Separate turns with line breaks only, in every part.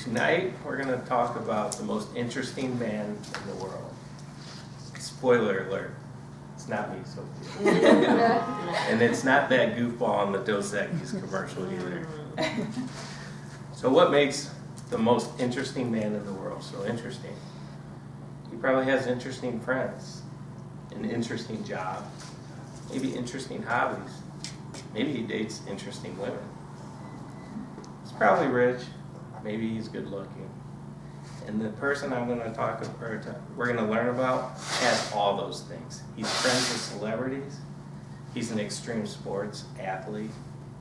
Tonight, we're going to talk about the most interesting man in the world. Spoiler alert, it's not me, Sophia. And it's not that goofball on the Dos Equis commercial either. So what makes the most interesting man in the world so interesting? He probably has interesting friends, an interesting job, maybe interesting hobbies. Maybe he dates interesting women. He's probably rich. Maybe he's good looking. And the person I'm going to we're going to learn about has all those things. He's friends with celebrities. He's an extreme sports athlete.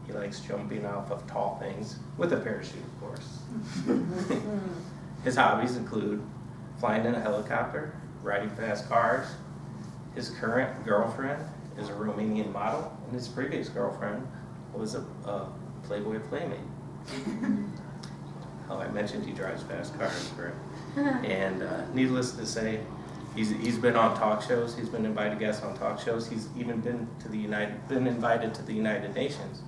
He likes jumping off of tall things with a parachute, of course. His hobbies include flying in a helicopter, riding fast cars. His current girlfriend is a Romanian model, and his previous girlfriend was a Playboy Playmate. Oh, I mentioned he drives fast cars, right? And needless to say, he's been on talk shows. He's been invited guests on talk shows. He's even been invited to the United Nations.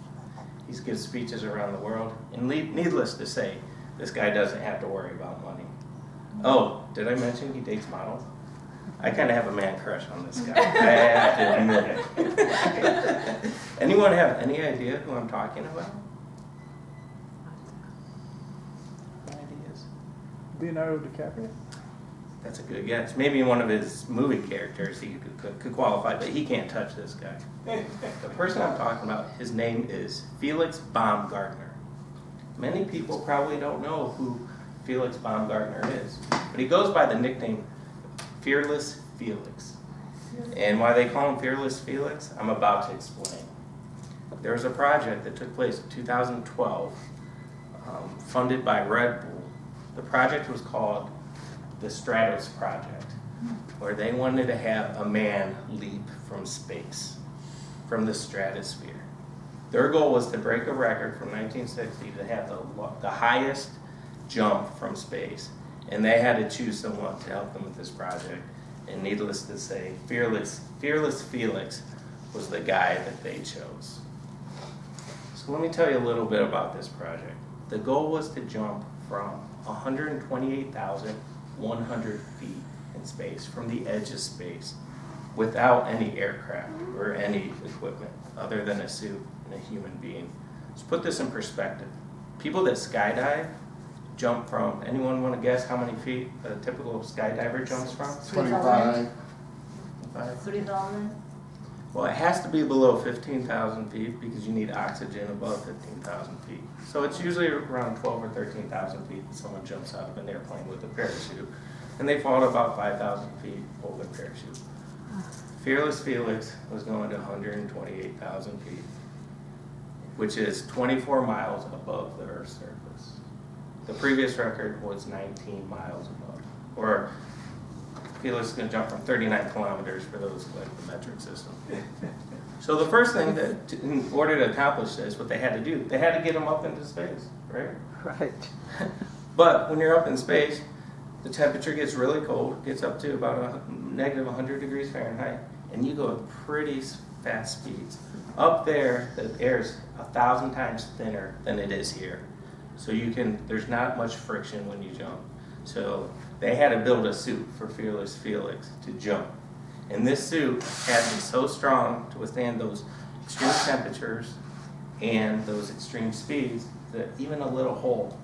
He's given speeches around the world. And needless to say, this guy doesn't have to worry about money. Oh, did I mention he dates models? I kind of have a man crush on this guy. I have to admit it. Anyone have any idea who I'm talking about?
Leonardo DiCaprio?
That's a good guess. Maybe one of his movie characters he could qualify, but he can't touch this guy. The person I'm talking about, his name is Felix Baumgartner. Many people probably don't know who Felix Baumgartner is, but he goes by the nickname Fearless Felix. And why they call him Fearless Felix, I'm about to explain. There was a project that took place in 2012, funded by Red Bull. The project was called the Stratos Project, where they wanted to have a man leap from space, from the stratosphere. Their goal was to break a record from 1960 to have the highest jump from space, and they had to choose someone to help them with this project. And needless to say, Fearless Felix was the guy that they chose. So let me tell you a little bit about this project. The goal was to jump from 128,100 feet in space, from the edge of space, without any aircraft or any equipment other than a suit and a human being. Let's put this in perspective. People that skydive jump from, anyone want to guess how many feet a typical skydiver jumps from?
25.
3,000.
Well, it has to be below 15,000 feet because you need oxygen above 15,000 feet. So it's usually around 12 or 13,000 feet that someone jumps out of an airplane with a parachute. And they fall to about 5,000 feet over the parachute. Fearless Felix was going to 128,000 feet, which is 24 miles above the Earth's surface. The previous record was 19 miles above. Or Felix is going to jump from 39 kilometers for those like the metric system. So the first thing that, in order to accomplish this, what they had to do, they had to get him up into space, right?
Right.
But when you're up in space, the temperature gets really cold, gets up to about negative 100 degrees Fahrenheit, and you go at pretty fast speeds. Up there, the air's 1,000 times thinner than it is here. So there's not much friction when you jump. So they had to build a suit for Fearless Felix to jump. And this suit had to be so strong to withstand those extreme temperatures and those extreme speeds that even a little hole,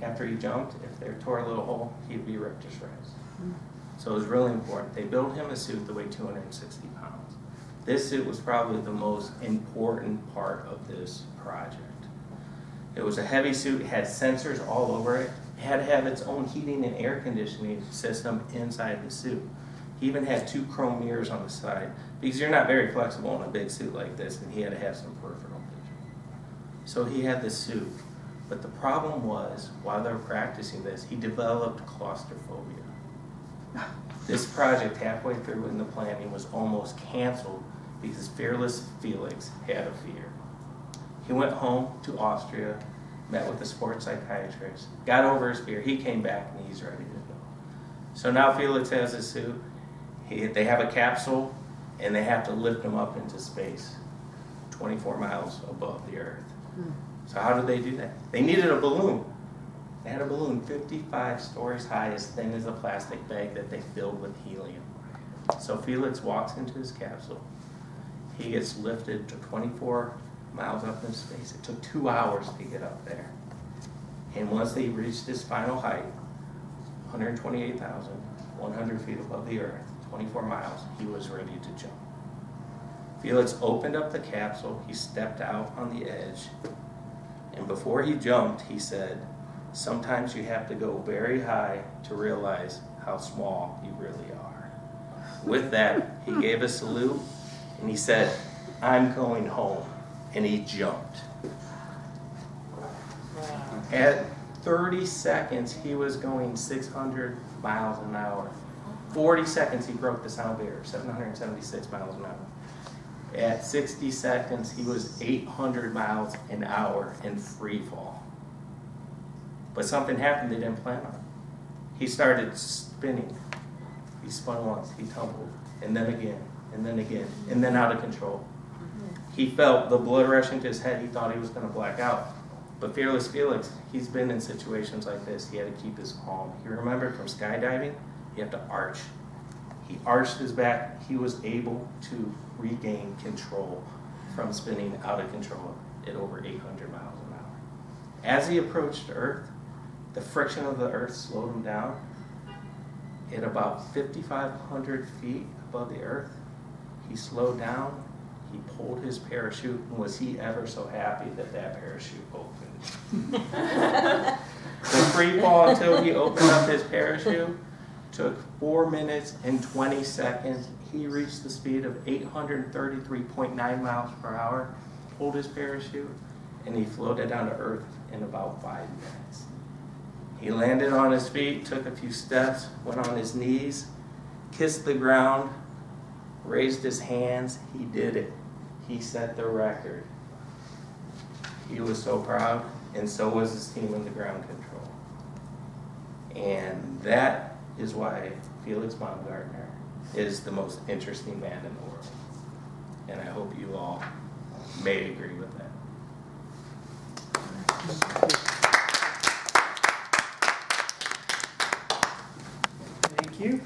after he jumped, if they tore a little hole, he'd be ripped to shreds. So it was really important. They built him a suit that weighed 260 pounds. This suit was probably the most important part of this project. It was a heavy suit, it had sensors all over it. It had to have its own heating and air conditioning system inside the suit. He even had 2 chrome mirrors on the side because you're not very flexible in a big suit like this, and he had to have some peripheral vision. So he had this suit, but the problem was, while they were practicing this, he developed claustrophobia. This project, halfway through in the planning, was almost canceled because Fearless Felix had a fear. He went home to Austria, met with a sports psychiatrist, got over his fear. He came back and he's ready to go. So now Felix has his suit. They have a capsule and they have to lift him up into space, 24 miles above the Earth. So how did they do that? They needed a balloon. They had a balloon 55 stories high, as thin as a plastic bag that they filled with helium. So Felix walks into his capsule. He gets lifted to 24 miles up in space. It took 2 hours to get up there. And once they reached his final height, 128,100 feet above the earth, 24 miles, he was ready to jump. Felix opened up the capsule, he stepped out on the edge, and before he jumped, he said, "Sometimes you have to go very high to realize how small you really are." With that, he gave a salute, and he said, "I'm going home," and he jumped. At 30 seconds, he was going 600 miles an hour. 40 seconds, he broke the sound barrier, 776 miles an hour. At 60 seconds, he was 800 miles an hour in free fall. But something happened they didn't plan on. He started spinning. He spun once, he tumbled, and then again, and then again, and then out of control. He felt the blood rushing to his head. He thought he was going to black out. But Fearless Felix, he's been in situations like this. He had to keep his calm. You remember from skydiving, you have to arch. He arched his back. He was able to regain control from spinning out of control at over 800 miles an hour. As he approached Earth, the friction of the Earth slowed him down. At about 5,500 feet above the Earth, he slowed down. He pulled his parachute, and was he ever so happy that that parachute opened. The free fall until he opened up his parachute took 4 minutes and 20 seconds. He reached the speed of 833.9 miles per hour, pulled his parachute, and he floated down to Earth in about 5 minutes. He landed on his feet, took a few steps, went on his knees, kissed the ground, raised his hands. He did it. He set the record. He was so proud, and so was his team in the ground control. And that is why Felix Baumgartner is the most interesting man in the world. And I hope you all may agree with that.
Thank you.